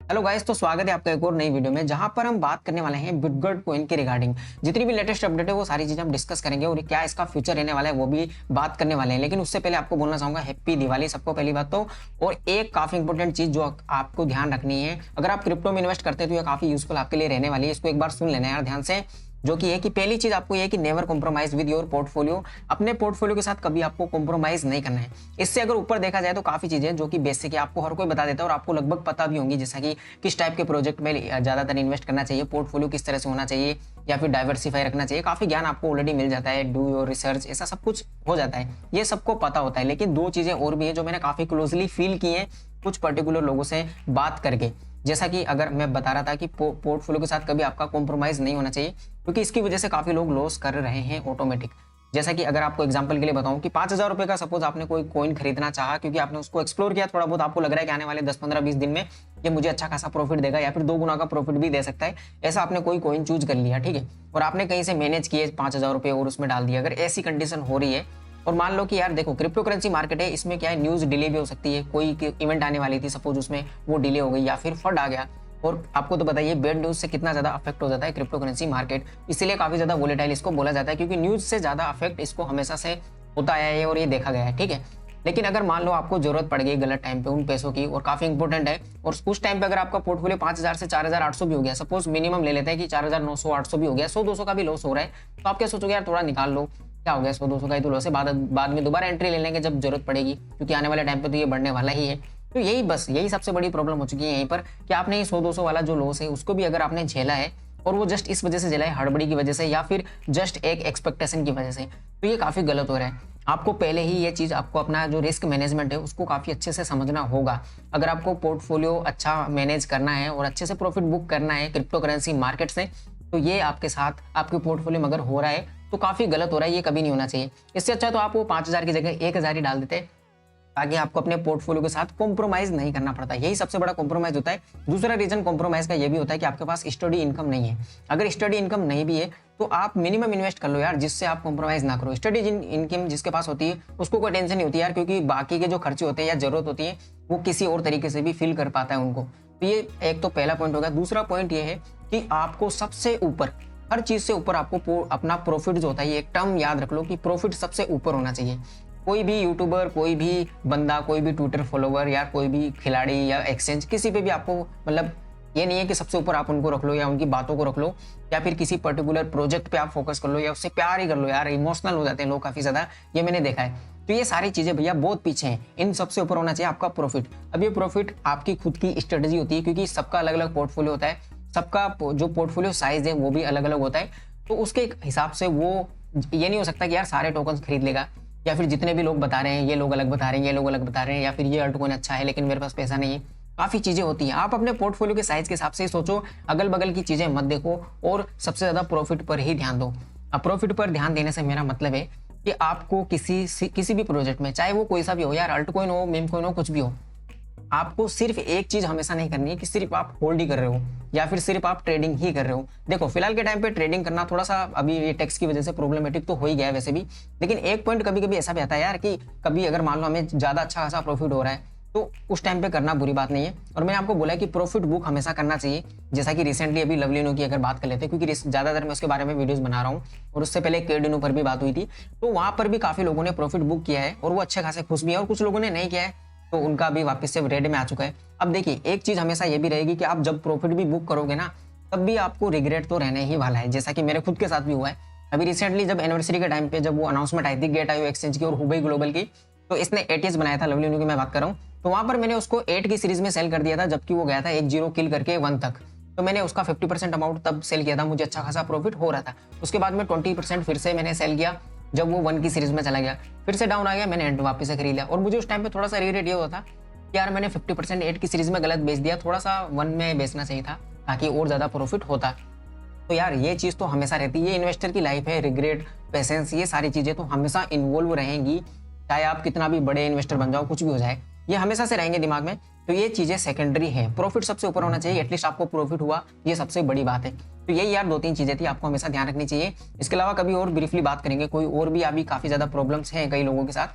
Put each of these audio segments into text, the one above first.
Hello guys, तो स्वागत है आपका एक और नई वीडियो में जहां पर हम बात करने वाले हैं बिटगॉइन कॉइन के रिगार्डिंग। जितनी भी लेटेस्ट अपडेट है वो सारी चीजें हम डिस्कस करेंगे और क्या इसका फ्यूचर रहने वाला है वो भी बात करने वाले हैं। लेकिन उससे पहले आपको बोलना चाहूंगा हैप्पी दिवाली सबको, पहली बात तो। और एक काफी इंपॉर्टेंट चीज जो आपको ध्यान रखनी है, अगर आप क्रिप्टो में इन्वेस्ट करते हैं तो ये काफी यूजफुल आपके लिए रहने वाली है। इसको एक बार सुन लेना यार ध्यान से। जो कि है कि पहली चीज आपको ये है कि never compromise with your portfolio. अपने पोर्टफोलियो के साथ कभी आपको कॉम्प्रोमाइज नहीं करना है। इससे अगर ऊपर देखा जाए तो काफी चीजें जो कि बेसिक है आपको हर कोई बता देता है और आपको लगभग पता भी होंगी, जैसा कि किस टाइप के प्रोजेक्ट में ज्यादातर इन्वेस्ट करना चाहिए, पोर्टफोलियो किस तरह से होना चाहिए या फिर डाइवर्सिफाई रखना चाहिए। काफी ज्ञान आपको ऑलरेडी मिल जाता है, डू योर रिसर्च, ऐसा सब कुछ हो जाता है, ये सबको पता होता है। लेकिन दो चीजें और भी है जो मैंने काफी क्लोजली फील की है कुछ पर्टिकुलर लोगों से बात करके। जैसा कि अगर मैं बता रहा था कि पोर्टफोलियो के साथ कभी आपका कॉम्प्रोमाइज नहीं होना चाहिए, क्योंकि इसकी वजह से काफी लोग लॉस कर रहे हैं ऑटोमेटिक। जैसा कि अगर आपको एग्जांपल के लिए बताऊं कि 5,000 रुपए का सपोज आपने कोई कॉइन खरीदना चाहा, क्योंकि आपने उसको एक्सप्लोर किया थोड़ा बहुत, आपको लग रहा है कि आने वाले 10, 15, 20 दिन में ये मुझे अच्छा खासा प्रॉफिट देगा या फिर 2 गुना का प्रॉफिट भी दे सकता है, ऐसा आपने कोई कॉइन चूज कर लिया, ठीक है, और आपने कहीं से मैनेज किए 5,000 रुपए और उसमें डाल दिया। अगर ऐसी कंडीशन हो रही है और मान लो कि यार देखो क्रिप्टो करेंसी मार्केट है, इसमें क्या है, न्यूज डिले भी हो सकती है। कोई इवेंट आने वाली थी सपोज, उसमें वो डिले हो गई या फिर फ्लड आ गया, और आपको तो बताइए बैड न्यूज से कितना ज्यादा अफेक्ट हो जाता है क्रिप्टो करेंसी मार्केट। इसीलिए काफी ज्यादा वोलेटाइल इसको बोला जाता है, क्योंकि न्यूज से ज्यादा अफेक्ट इसको हमेशा से होता आया है और ये देखा गया है, ठीक है। लेकिन अगर मान लो आपको जरूरत पड़ गई गलत टाइम पे उन पैसों की, और काफी इंपॉर्टेंट है, और उस टाइम पे अगर आपका पोर्टफोलियो 5,000 से 4,800 भी हो गया, सपोज मिनिमम ले लेते हैं कि 4,900 800 भी हो गया, 100-200 का भी लॉस हो रहा है, तो आप क्या सोचोगे यार थोड़ा निकाल लो, क्या हो गया, 100-200 का ही तो लॉस है, बाद में दोबारा एंट्री ले लेंगे जब जरूरत पड़ेगी, क्योंकि आने वाले टाइम पे तो ये बढ़ने वाला ही है। तो यही सबसे बड़ी प्रॉब्लम हो चुकी है यहीं पर, कि आपने ये 100-200 वाला जो लॉस है उसको भी अगर आपने झेला है, और वो जस्ट इस वजह से झेला है, हड़बड़ी की वजह से या फिर जस्ट एक एक्सपेक्टेशन की वजह से, तो ये काफी गलत हो रहा है। आपको पहले ही ये चीज, आपको अपना जो रिस्क मैनेजमेंट है उसको काफी अच्छे से समझना होगा। अगर आपको पोर्टफोलियो अच्छा मैनेज करना है और अच्छे से प्रॉफिट बुक करना है क्रिप्टो करेंसी मार्केट से, तो ये आपके साथ आपके पोर्टफोलियो में अगर हो रहा है तो काफी गलत हो रहा है, ये कभी नहीं होना चाहिए। इससे अच्छा तो आप वो 5,000 की जगह 1,000 ही डाल देते, ताकि आपको अपने पोर्टफोलियो के साथ कॉम्प्रोमाइज नहीं करना पड़ता। यही सबसे बड़ा कॉम्प्रोमाइज होता है। दूसरा रीजन कॉम्प्रोमाइज का ये भी होता है कि आपके पास स्टडी इनकम नहीं है। अगर स्टडी इनकम नहीं भी है तो आप मिनिमम इन्वेस्ट कर लो यार, जिससे आप कॉम्प्रोमाइज ना करो। स्टडी इनकम जिसके पास होती है उसको कोई टेंशन नहीं होती यार, क्योंकि बाकी के जो खर्चे होते हैं या जरूरत होती है वो किसी और तरीके से भी फिल कर पाता है उनको। तो ये एक तो पहला पॉइंट होगा। दूसरा पॉइंट ये है कि आपको सबसे ऊपर, हर चीज से ऊपर आपको अपना प्रॉफिट जो होता है, ये एक टर्म याद रख लो कि प्रॉफिट सबसे ऊपर होना चाहिए। कोई भी यूट्यूबर, कोई भी बंदा, कोई भी ट्विटर फॉलोवर या कोई भी खिलाड़ी या एक्सचेंज, किसी पे भी आपको मतलब ये नहीं है कि सबसे ऊपर आप उनको रख लो या उनकी बातों को रख लो या फिर किसी पर्टिकुलर प्रोजेक्ट पे आप फोकस कर लो या उससे प्यार ही कर लो। यार इमोशनल हो जाते हैं लोग काफी ज्यादा, ये मैंने देखा है। तो ये सारी चीजें भैया बहुत पीछे हैं। इन सबसे ऊपर होना चाहिए आपका प्रॉफिट। अब ये प्रॉफिट आपकी खुद की स्ट्रेटेजी होती है, क्योंकि सबका अलग अलग पोर्टफोलियो होता है, सबका जो पोर्टफोलियो साइज है वो भी अलग अलग होता है। तो उसके हिसाब से वो ये नहीं हो सकता कि यार सारे टोकन खरीद लेगा, या फिर जितने भी लोग बता रहे हैं ये लोग अलग बता रहे हैं, ये लोग अलग बता रहे हैं, या फिर ये अल्टकॉइन अच्छा है लेकिन मेरे पास पैसा नहीं है। काफी चीजें होती हैं। आप अपने पोर्टफोलियो के साइज के हिसाब से ही सोचो, अगल बगल की चीजें मत देखो और सबसे ज्यादा प्रॉफिट पर ही ध्यान दो। अब प्रॉफिट पर ध्यान देने से मेरा मतलब है कि आपको किसी भी प्रोजेक्ट में, चाहे वो कोई सा भी हो यार, अल्टकॉइन हो, मीम कॉइन हो, कुछ भी हो, आपको सिर्फ एक चीज हमेशा नहीं करनी है कि सिर्फ आप होल्ड ही कर रहे हो या फिर सिर्फ आप ट्रेडिंग ही कर रहे हो। देखो फिलहाल के टाइम पे ट्रेडिंग करना थोड़ा सा अभी ये टैक्स की वजह से प्रॉब्लमेटिक तो हो ही गया है वैसे भी, लेकिन एक पॉइंट कभी कभी ऐसा भी आता है यार कि कभी अगर मान लो हमें ज्यादा अच्छा खासा प्रॉफिट हो रहा है तो उस टाइम पे करना बुरी बात नहीं है। और मैंने आपको बोला कि प्रॉफिट बुक हमेशा करना चाहिए। जैसा कि रिसेंटली अभी लवलिनो की अगर बात कर लेते हैं, क्योंकि ज्यादातर मैं उसके बारे में वीडियोस बना रहा हूँ और उससे पहले केडिनो पर भी बात हुई थी, तो वहां पर भी काफी लोगों ने प्रॉफिट बुक किया है और वो अच्छे खासे खुश भी है, और कुछ लोगों ने नहीं किया है तो उनका भी वापस से रेड में आ चुका है। अब देखिए एक चीज हमेशा ये भी रहेगी कि आप जब प्रॉफिट भी बुक करोगे ना, तब भी आपको रिग्रेट तो रहने ही वाला है, जैसा कि मेरे खुद के साथ भी हुआ है। अभी रिसेंटली जब एनिवर्सरी के टाइम पे जब वो अनाउंसमेंट आई थी गेट आईओ एक्सचेंज की और हुबई ग्लोबल की, तो इसने एटीएस बनाया था, लवली की मैं बात कर रहा हूँ, तो वहां पर मैंने उसको 8 की सीरीज में सेल कर दिया था, जबकि वो गया था 1-0 किल करके 1 तक। तो मैंने उसका 50% अमाउंट तब सेल किया था, मुझे अच्छा खासा प्रॉफिट हो रहा था। उसके बाद में 20% फिर से मैंने सेल किया जब वो 1 की सीरीज में चला गया, फिर से डाउन आ गया, मैंने वापस से खरीद लिया। और मुझे उस टाइम पे थोड़ा सा रिग्रेट ये होता कि यार मैंने 50% 8 की सीरीज में गलत बेच दिया, थोड़ा सा 1 में बेचना चाहिए था ताकि और ज्यादा प्रॉफिट होता। तो यार ये चीज तो हमेशा रहती है, ये इन्वेस्टर की लाइफ है। रिग्रेट, पेशेंस, ये सारी चीजें तो हमेशा इन्वॉल्व रहेंगी, चाहे आप कितना भी बड़े इन्वेस्टर बन जाओ, कुछ भी हो जाए, ये हमेशा से रहेंगे दिमाग में। तो ये चीजें सेकेंडरी है, प्रॉफिट सबसे ऊपर होना चाहिए। एटलीस्ट आपको प्रॉफिट हुआ, ये सबसे बड़ी बात है। तो यही यार 2-3 चीजें थी, आपको हमेशा ध्यान रखनी चाहिए। इसके अलावा कभी और ब्रीफली बात करेंगे, कोई और भी अभी काफी ज्यादा प्रॉब्लम्स हैं कई लोगों के साथ,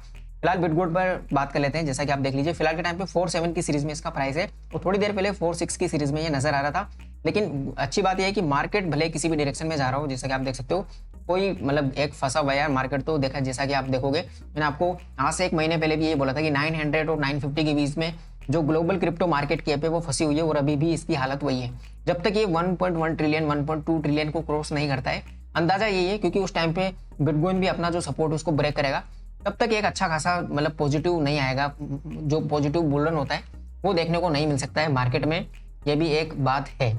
फिलहाल बिटगोल्ड पर बात कर लेते हैं। जैसा कि आप देख लीजिए फिलहाल के टाइम पे 4.7 की सीरीज में इसका प्राइस है और थोड़ी देर पहले 4.6 की सीरीज में ये नजर आ रहा था। लेकिन अच्छी बात यह है कि मार्केट भले किसी भी डायरेक्शन में जा रहा हो, जैसा कि आप देख सकते हो, कोई मतलब एक फंसा हुआ है मार्केट तो देखा, जैसा कि आप देखोगे मैंने आपको आज से 1 महीने पहले भी ये बोला था कि 900 और 950 के बीच में जो ग्लोबल क्रिप्टो मार्केट कैप है वो फंसी हुई है और अभी भी इसकी हालत वही है। जब तक ये 1.1 ट्रिलियन 1.2 ट्रिलियन को क्रॉस नहीं करता है, अंदाजा यही है क्योंकि उस टाइम पे बिटकॉइन भी अपना जो सपोर्ट उसको ब्रेक करेगा, तब तक एक अच्छा खासा मतलब पॉजिटिव नहीं आएगा, जो पॉजिटिव बुलन होता है वो देखने को नहीं मिल सकता है मार्केट में, ये भी एक बात है।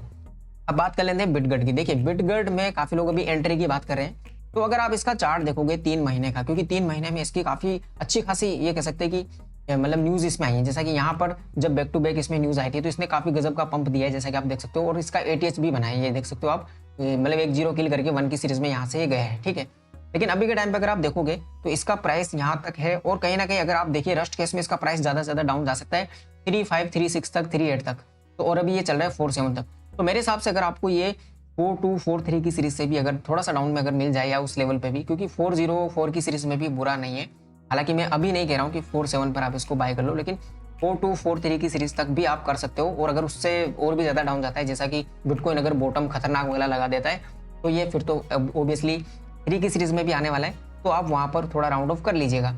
अब बात कर लेते हैं बिटगट की। देखिए बिटगट में काफी लोग अभी एंट्री की बात कर रहे हैं, तो अगर आप इसका चार्ट देखोगे 3 महीने का, क्योंकि 3 महीने में इसकी काफी अच्छी खासी ये कह सकते हैं कि मतलब न्यूज इसमें आई है। जैसा कि यहाँ पर जब बैक टू बैक इसमें न्यूज आई थी तो इसने काफी गजब का पंप दिया है, जैसा कि आप देख सकते हो, और इसका ATH भी बनाया है, ये देख सकते हो आप, मतलब 1-0 किल करके 1 की सीरीज में यहाँ से ये गया है, ठीक है। लेकिन अभी के टाइम पे अगर आप देखोगे तो इसका प्राइस यहाँ तक है और कहीं ना कहीं अगर आप देखिए रस्ट केस में इसका प्राइस ज्यादा से ज्यादा डाउन जा सकता है 3.5 3.6 तक 3.8 तक, तो और अभी ये चल रहा है 4.7 तक। तो मेरे हिसाब से अगर आपको ये 4.2 4.3 की सीरीज से भी अगर थोड़ा सा डाउन में अगर मिल जाए या उस लेवल पे भी, क्योंकि 4.04 की सीरीज में भी बुरा नहीं है। हालांकि मैं अभी नहीं कह रहा हूँ कि 4.7 पर आप इसको बाय कर लो, लेकिन 4.2 4.3 की सीरीज तक भी आप कर सकते हो। और अगर उससे और भी ज्यादा डाउन जाता है, जैसा कि बिटकॉइन अगर बॉटम खतरनाक वाला लगा देता है, तो ये फिर तो ऑब्वियसली 3 की सीरीज में भी आने वाला है, तो आप वहां पर थोड़ा राउंड ऑफ कर लीजिएगा।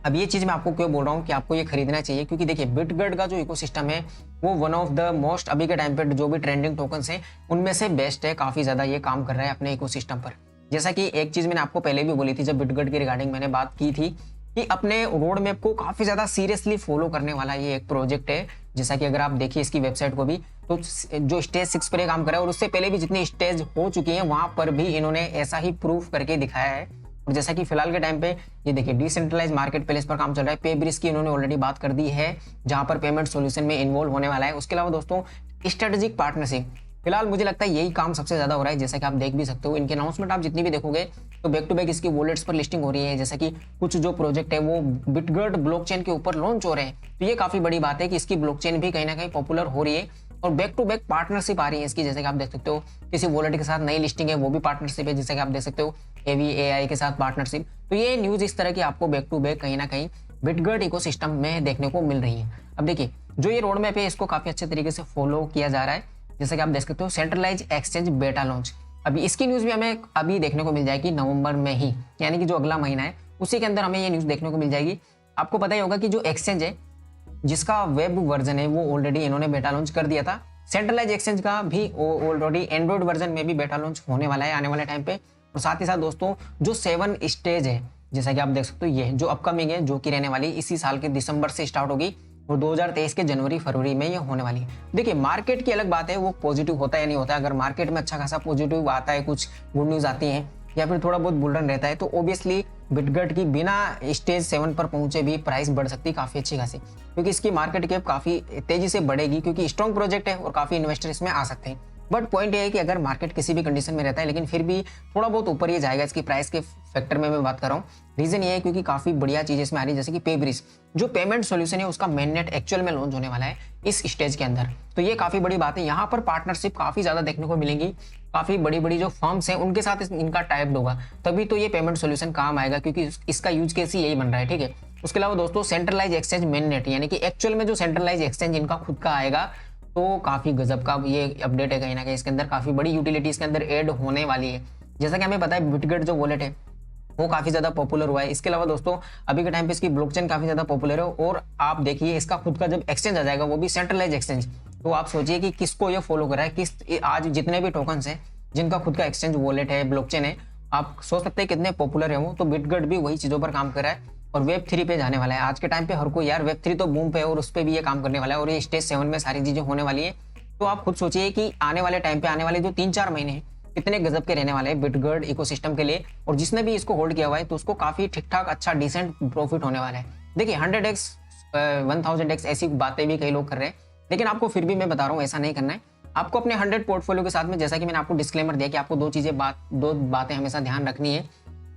अब ये चीज मैं आपको क्यों बोल रहा हूँ कि आपको ये खरीदना चाहिए, क्योंकि देखिए बिटगट का जो इकोसिस्टम है वो वन ऑफ द मोस्ट अभी के टाइम पे जो भी ट्रेंडिंग टोकन्स हैं उनमें से बेस्ट है, काफी ज्यादा ये काम कर रहा है अपने इकोसिस्टम पर। जैसा कि एक चीज मैंने आपको पहले भी बोली थी जब बिटगट की रिगार्डिंग मैंने बात की थी कि अपने रोड मैप को काफी ज्यादा सीरियसली फॉलो करने वाला ये एक प्रोजेक्ट है। जैसा कि अगर आप देखिए इसकी वेबसाइट को भी, तो जो स्टेज 6 पर काम कर रहा है और उससे पहले भी जितनी स्टेज हो चुकी है वहां पर भी इन्होंने ऐसा ही प्रूफ करके दिखाया है। और जैसा कि फिलहाल के टाइम पे ये देखिए डिसेंट्रलाइज मार्केट प्लेस पर काम चल रहा है, पेब्रिज की इन्होंने ऑलरेडी बात कर दी है जहां पर पेमेंट सॉल्यूशन में इन्वॉल्व होने वाला है। उसके अलावा दोस्तों स्ट्रेटेजिक पार्टनरशिप, फिलहाल मुझे लगता है यही काम सबसे ज्यादा हो रहा है। जैसा कि आप देख भी सकते हो इनके अनाउंसमेंट आप जितनी भी देखोगे तो बैक टू बैक इसकी वॉलेट्स पर लिस्टिंग हो रही है। जैसा कि कुछ जो प्रोजेक्ट है वो बिटगट ब्लॉकचेन के ऊपर लॉन्च हो रहे हैं, तो ये काफी बड़ी बात है कि इसकी ब्लॉकचेन भी कहीं ना कहीं पॉपुलर हो रही है और बैक टू बैक पार्टनरशिप आ रही है इसकी। जैसे कि आप देख सकते हो किसी वॉलेट के साथ नई लिस्टिंग है वो भी पार्टनरशिप है, जैसे कि आप देख सकते हो AVAI के साथ पार्टनरशिप। तो ये न्यूज इस तरह की आपको बैक टू बैक कहीं ना कहीं बिटगट इकोसिस्टम में देखने को मिल रही है। अब देखिए जो ये रोड मैप है इसको काफी अच्छे तरीके से फॉलो किया जा रहा है। जैसे कि आप देख सकते हो सेंट्रलाइज एक्सचेंज बेटा लॉन्च, अभी इसकी न्यूज भी हमें अभी देखने को मिल जाएगी नवंबर में ही, यानी कि जो अगला महीना है उसी के अंदर हमें ये न्यूज देखने को मिल जाएगी। आपको पता ही होगा कि जो एक्सचेंज है जिसका वेब वर्जन है वो ऑलरेडी इन्होंने बेटा लॉन्च कर दिया था। सेंट्रलाइज एक्सचेंज का भी ऑलरेडी एंड्रॉइड वर्जन में भी बेटा लॉन्च होने वाला है आने वाले टाइम पे। और साथ ही साथ दोस्तों जो 7 स्टेज है जैसा कि आप देख सकते हो ये जो अपकमिंग है, जो कि रहने वाली इसी साल के दिसंबर से स्टार्ट होगी और 2023 के जनवरी फरवरी में ये होने वाली है। देखिए मार्केट की अलग बात है वो पॉजिटिव होता है या नहीं होता है। अगर मार्केट में अच्छा खासा पॉजिटिव आता है, कुछ गुड न्यूज आती है या फिर थोड़ा बहुत बुल रन रहता है, तो ऑब्वियसली बिटगट की बिना स्टेज 7 पर पहुंचे भी प्राइस बढ़ सकती है काफी अच्छी खासी, क्योंकि इसकी मार्केट कैप काफी तेजी से बढ़ेगी क्योंकि स्ट्रॉन्ग प्रोजेक्ट है और काफी इन्वेस्टर इसमें आ सकते हैं। बट पॉइंट ये है कि अगर मार्केट किसी भी कंडीशन में रहता है लेकिन फिर भी थोड़ा बहुत ऊपर ही जाएगा इसकी प्राइस के फैक्टर में मैं बात कर रहा हूँ। रीजन ये है क्योंकि काफी बढ़िया चीज इसमें आ रही है, जैसे कि पेब्रिज जो पेमेंट सॉल्यूशन है उसका मेननेट एक्चुअल में लॉन्च होने वाला है इस स्टेज के अंदर, तो ये काफी बड़ी बात है। यहाँ पर पार्टनरशिप काफी ज्यादा देखने को मिलेंगी, काफी बड़ी बड़ी जो फर्म्स हैं उनके साथ इनका टाइप होगा, तभी तो ये पेमेंट सॉल्यूशन काम आएगा क्योंकि इसका यूज केस ही यही बन रहा है, ठीक है। उसके अलावा दोस्तों सेंट्रलाइज एक्सचेंज मेननेट, यानी कि एक्चुअल में जो सेंट्रलाइज एक्सचेंज इनका खुद का आएगा, तो काफी गजब का ये अपडेट है। कहीं ना कहीं इसके अंदर काफी बड़ी यूटिलिटी इसके अंदर ऐड होने वाली है। जैसा कि हमें पता है बिटगट जो वॉलेट है वो काफी ज्यादा पॉपुलर हुआ है। इसके अलावा दोस्तों अभी के टाइम पे इसकी ब्लॉकचेन काफी ज्यादा पॉपुलर है और आप देखिए इसका खुद का जब एक्सचेंज आ जाएगा वो भी सेंट्रलाइज एक्सचेंज, तो आप सोचिए कि किसको ये फॉलो कर रहा है, किस आज जितने भी टोकन्स हैं जिनका खुद का एक्सचेंज वॉलेट है, ब्लॉकचेन है, आप सोच सकते हैं कितने पॉपुलर है वो। तो बिटगट भी वही चीजों पर काम कर रहा है और वेब 3 पे जाने वाला है। आज के टाइम पे हर कोई यार वेब 3 तो बूम पे है और उस पर भी ये काम करने वाला है और ये स्टेज 7 में सारी चीजें होने वाली है। तो आप खुद सोचिए कि आने वाले टाइम पे आने वाले जो 3-4 महीने हैं कितने गजब के रहने वाले हैं बिटगट इकोसिस्टम के लिए, और जिसने भी इसको होल्ड किया हुआ है तो उसको काफी ठीक ठाक अच्छा डिसेंट प्रॉफिट होने वाला है। देखिए 100x 1000x ऐसी बातें भी कई लोग कर रहे हैं, लेकिन आपको फिर भी मैं बता रहा हूँ ऐसा नहीं करना है। आपको अपने 100 पोर्टफोलियो के साथ में, जैसा कि मैंने आपको डिस्क्लेमर दिया कि आपको दो बातें हमेशा ध्यान रखनी है।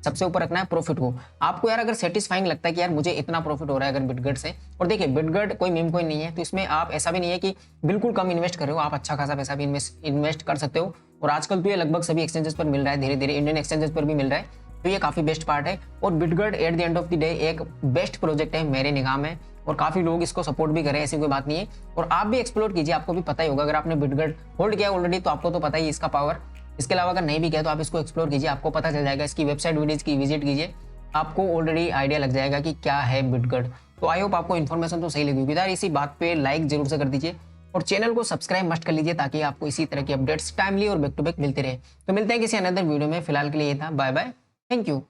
सबसे ऊपर रखना है प्रॉफिट को। आपको यार अगर सेटिस्फाइंग लगता है कि यार मुझे इतना प्रॉफिट हो रहा है अगर बिटगट से, और देखिए बिटगट कोई मीम कॉइन नहीं है, तो इसमें आप ऐसा भी नहीं है कि बिल्कुल कम इन्वेस्ट कर रहे हो, आप अच्छा खासा पैसा भी इन्वेस्ट कर सकते हो। और आजकल तो ये लगभग सभी एक्सचेंजेस पर मिल रहा है, धीरे धीरे इंडियन एक्सचेंजेस पर भी मिल रहा है। तो ये काफ़ी बेस्ट पार्ट है। और बिटगर्ड at the end of the day एक बेस्ट प्रोजेक्ट है मेरे निगाह में, और काफ़ी लोग इसको सपोर्ट भी करें, ऐसी कोई बात नहीं है। और आप भी एक्सप्लोर कीजिए, आपको भी पता ही होगा, अगर आपने बिटगर्ड होल्ड किया ऑलरेडी तो आपको तो पता ही इसका पावर। इसके अलावा अगर नहीं भी किया तो आप इसको एक्सप्लोर कीजिए, आपको पता चल जाएगा। इसकी वेबसाइट वीडियोज़ की विजिट कीजिए, आपको ऑलरेडी आइडिया लग जाएगा कि क्या है बिटगर्ड। तो आई होप आपको इन्फॉर्मेशन तो सही लगी होगी यार। इसी बात पे लाइक जरूर से कर दीजिए और चैनल को सब्सक्राइब मस्ट कर लीजिए, ताकि आपको इसी तरह की अपडेट्स टाइमली और बैक टू बैक मिलते रहे। तो मिलते हैं किसी अनदर वीडियो में, फिलहाल के लिए ये था, बाय बाय, थैंक यू।